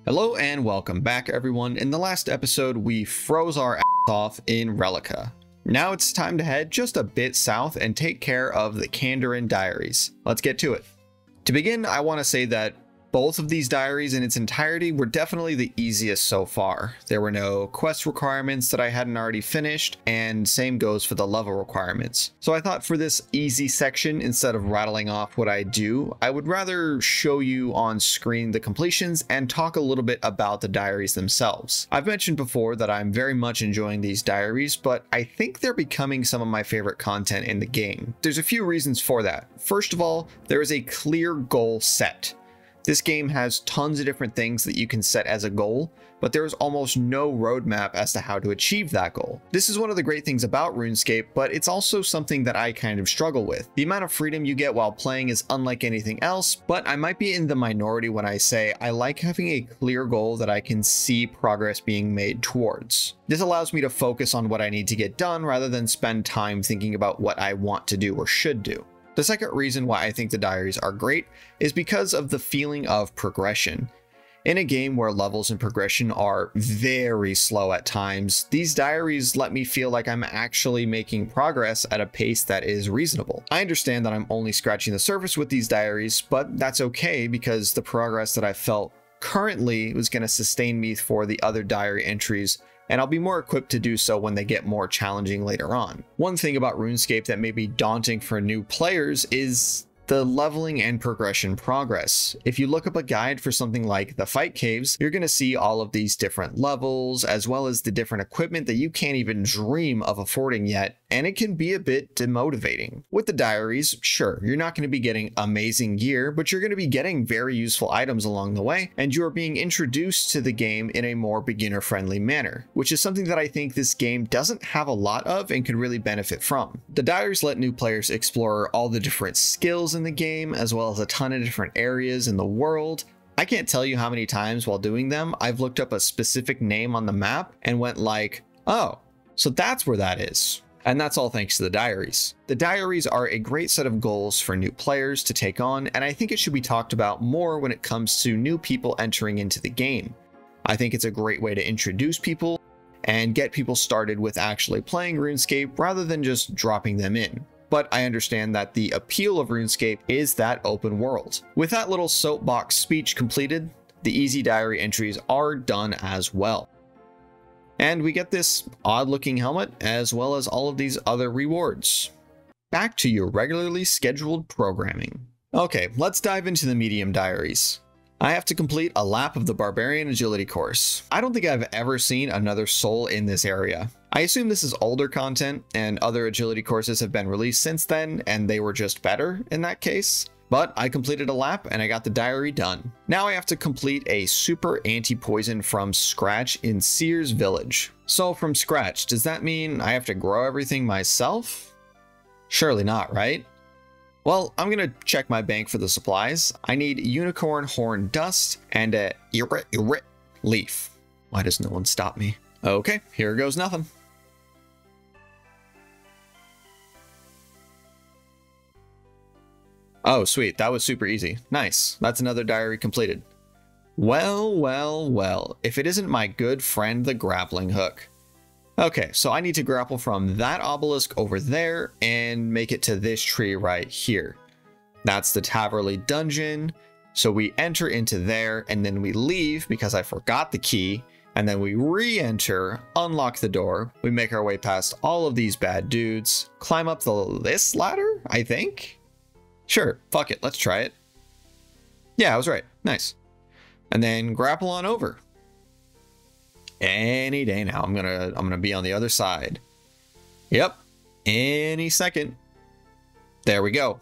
Hello and welcome back everyone. In the last episode, we froze our ass off in Relica. Now it's time to head just a bit south and take care of the Kandarin Diaries. Let's get to it. To begin, I want to say that both of these diaries in its entirety were definitely the easiest so far. There were no quest requirements that I hadn't already finished, and same goes for the level requirements. So I thought for this easy section, instead of rattling off what I do, I would rather show you on screen the completions and talk a little bit about the diaries themselves. I've mentioned before that I'm very much enjoying these diaries, but I think they're becoming some of my favorite content in the game. There's a few reasons for that. First of all, there is a clear goal set. This game has tons of different things that you can set as a goal, but there is almost no roadmap as to how to achieve that goal. This is one of the great things about Runescape, but it's also something that I kind of struggle with. The amount of freedom you get while playing is unlike anything else, but I might be in the minority when I say I like having a clear goal that I can see progress being made towards. This allows me to focus on what I need to get done rather than spend time thinking about what I want to do or should do. The second reason why I think the diaries are great is because of the feeling of progression. In a game where levels and progression are very slow at times, these diaries let me feel like I'm actually making progress at a pace that is reasonable. I understand that I'm only scratching the surface with these diaries, but that's okay because the progress that I felt currently was going to sustain me for the other diary entries, and I'll be more equipped to do so when they get more challenging later on. One thing about RuneScape that may be daunting for new players is the leveling and progression progress. If you look up a guide for something like the fight caves, you're going to see all of these different levels, as well as the different equipment that you can't even dream of affording yet, and it can be a bit demotivating. With the diaries, sure, you're not going to be getting amazing gear, but you're going to be getting very useful items along the way, and you are being introduced to the game in a more beginner-friendly manner, which is something that I think this game doesn't have a lot of and could really benefit from. The diaries let new players explore all the different skills in the game, as well as a ton of different areas in the world. I can't tell you how many times while doing them, I've looked up a specific name on the map and went like, oh, so that's where that is. And that's all thanks to the diaries. The diaries are a great set of goals for new players to take on, and I think it should be talked about more when it comes to new people entering into the game. I think it's a great way to introduce people and get people started with actually playing RuneScape rather than just dropping them in. But I understand that the appeal of RuneScape is that open world. With that little soapbox speech completed, the easy diary entries are done as well. And we get this odd looking helmet as well as all of these other rewards. Back to your regularly scheduled programming. Okay, let's dive into the medium diaries. I have to complete a lap of the Barbarian Agility course. I don't think I've ever seen another soul in this area. I assume this is older content and other agility courses have been released since then and they were just better in that case. But I completed a lap and I got the diary done. Now I have to complete a super anti-poison from scratch in Sears Village. So from scratch, does that mean I have to grow everything myself? Surely not, right? Well, I'm gonna check my bank for the supplies. I need unicorn horn dust and a irit leaf. Why does no one stop me? Okay, here goes nothing. Oh, sweet. That was super easy. Nice. That's another diary completed. Well, well, well. If it isn't my good friend, the grappling hook. Okay, so I need to grapple from that obelisk over there and make it to this tree right here. That's the Taverley dungeon. So we enter into there and then we leave because I forgot the key. And then we re-enter, unlock the door. We make our way past all of these bad dudes, climb up this ladder, I think? Sure, fuck it, let's try it. Yeah, I was right. Nice. And then grapple on over. Any day now. I'm gonna be on the other side. Yep. Any second. There we go.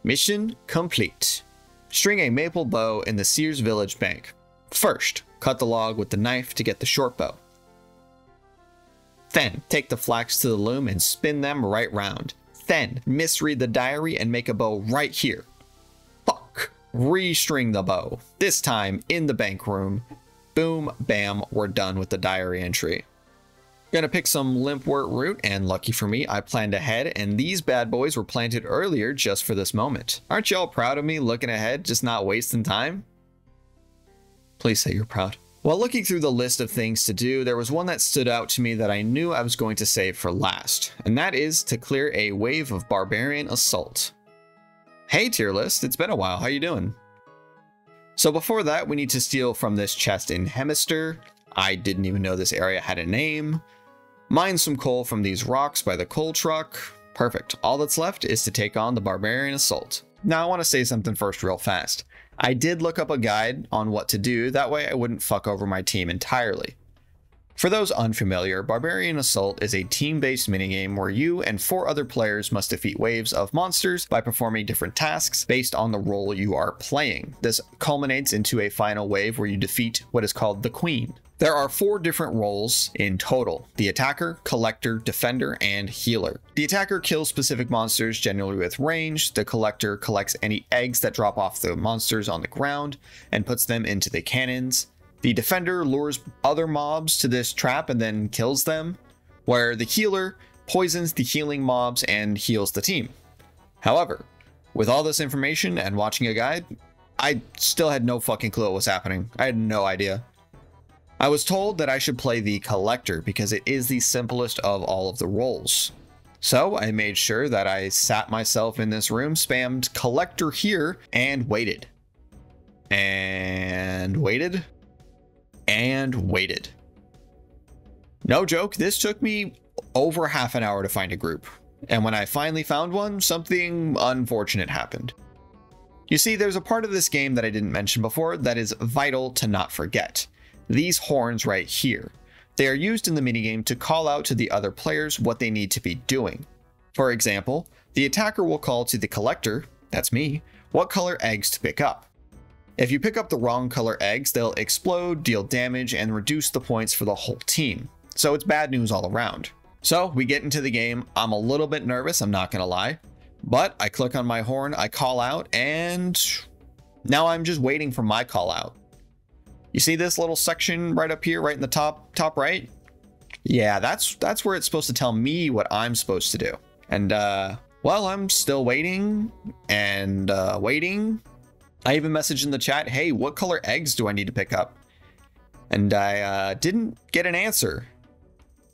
Mission complete. String a maple bow in the Sears Village Bank. First, cut the log with the knife to get the short bow. Then, take the flax to the loom and spin them right round. Then, misread the diary and make a bow right here. Fuck. Restring the bow. This time, in the bank room. Boom, bam, we're done with the diary entry. Gonna pick some limpwort root, and lucky for me, I planned ahead, and these bad boys were planted earlier just for this moment. Aren't y'all proud of me looking ahead, just not wasting time? Please say you're proud. While looking through the list of things to do, there was one that stood out to me that I knew I was going to save for last, and that is to clear a wave of Barbarian Assault. Hey tier list, it's been a while, how you doing? So before that, we need to steal from this chest in Hemister. I didn't even know this area had a name. Mine some coal from these rocks by the coal truck. Perfect, all that's left is to take on the Barbarian Assault. Now I want to say something first real fast. I did look up a guide on what to do, that way I wouldn't fuck over my team entirely. For those unfamiliar, Barbarian Assault is a team-based minigame where you and 4 other players must defeat waves of monsters by performing different tasks based on the role you are playing. This culminates into a final wave where you defeat what is called the Queen. There are 4 different roles in total: the attacker, collector, defender, and healer. The attacker kills specific monsters generally with range. The collector collects any eggs that drop off the monsters on the ground and puts them into the cannons. The defender lures other mobs to this trap and then kills them, where the healer poisons the healing mobs and heals the team. However, with all this information and watching a guide, I still had no fucking clue what was happening. I had no idea. I was told that I should play the collector because it is the simplest of all of the roles. So I made sure that I sat myself in this room, spammed collector here, and waited. And waited. And waited. No joke, this took me over half an hour to find a group. And when I finally found one, something unfortunate happened. You see, there's a part of this game that I didn't mention before that is vital to not forget. These horns right here. They are used in the minigame to call out to the other players what they need to be doing. For example, the attacker will call to the collector, that's me, what color eggs to pick up. If you pick up the wrong color eggs, they'll explode, deal damage, and reduce the points for the whole team. So it's bad news all around. So we get into the game. I'm a little bit nervous, I'm not gonna lie. But I click on my horn, I call out, and now I'm just waiting for my call out. You see this little section right up here, right in the top right? Yeah, that's where it's supposed to tell me what I'm supposed to do. And well, I'm still waiting and waiting. I even messaged in the chat, hey, what color eggs do I need to pick up? And I didn't get an answer.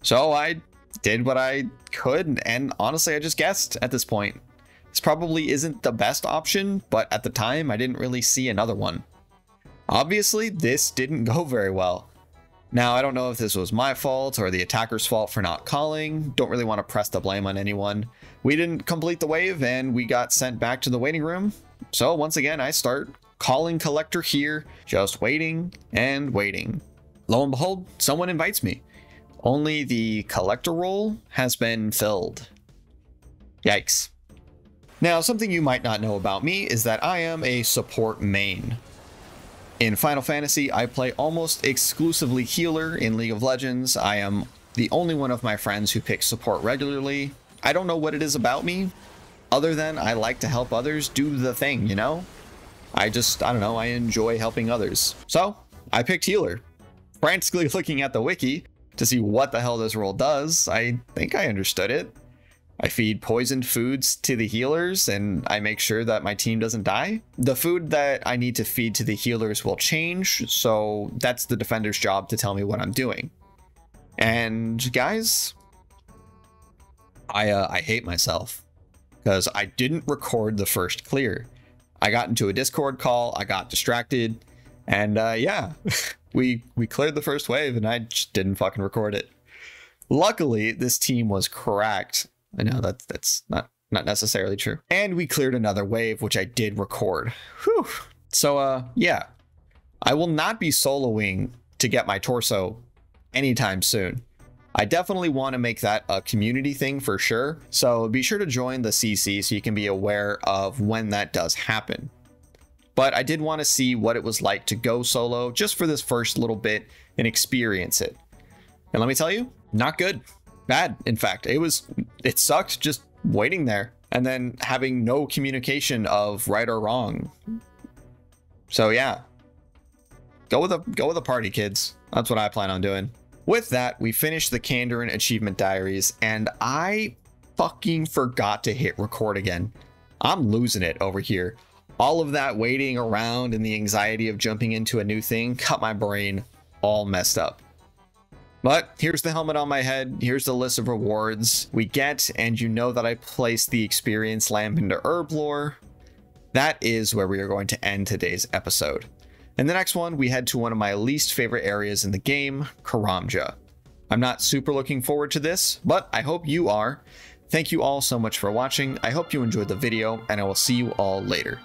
So I did what I could, and honestly, I just guessed at this point. This probably isn't the best option, but at the time, I didn't really see another one. Obviously, this didn't go very well. Now, I don't know if this was my fault or the attacker's fault for not calling. Don't really want to press the blame on anyone. We didn't complete the wave and we got sent back to the waiting room. So once again, I start calling collector here, just waiting and waiting. Lo and behold, someone invites me. Only the collector role has been filled. Yikes. Now, something you might not know about me is that I am a support main. In Final Fantasy, I play almost exclusively healer. In League of Legends, I am the only one of my friends who picks support regularly. I don't know what it is about me, other than I like to help others do the thing, you know? I don't know, I enjoy helping others. So, I picked healer. Frantically looking at the wiki to see what the hell this role does, I think I understood it. I feed poisoned foods to the healers and I make sure that my team doesn't die. The food that I need to feed to the healers will change, so that's the defender's job to tell me what I'm doing. And guys, I hate myself because I didn't record the first clear. I got into a Discord call, I got distracted, and yeah, we cleared the first wave and I just didn't fucking record it. Luckily, this team was cracked. I know that's not necessarily true. And we cleared another wave, which I did record. Whew. So yeah, I will not be soloing to get my torso anytime soon. I definitely want to make that a community thing for sure. So be sure to join the CC so you can be aware of when that does happen. But I did want to see what it was like to go solo just for this first little bit and experience it. And let me tell you, not good. Bad, in fact. It sucked just waiting there and then having no communication of right or wrong. So yeah, go with a party, kids. That's what I plan on doing. With that, we finished the Kandarin Achievement Diaries, and I fucking forgot to hit record again. I'm losing it over here. All of that waiting around and the anxiety of jumping into a new thing cut my brain all messed up. But here's the helmet on my head, here's the list of rewards we get, and you know that I placed the experience lamp into herb lore. That is where we are going to end today's episode. In the next one, we head to one of my least favorite areas in the game, Karamja. I'm not super looking forward to this, but I hope you are. Thank you all so much for watching, I hope you enjoyed the video, and I will see you all later.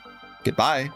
Goodbye!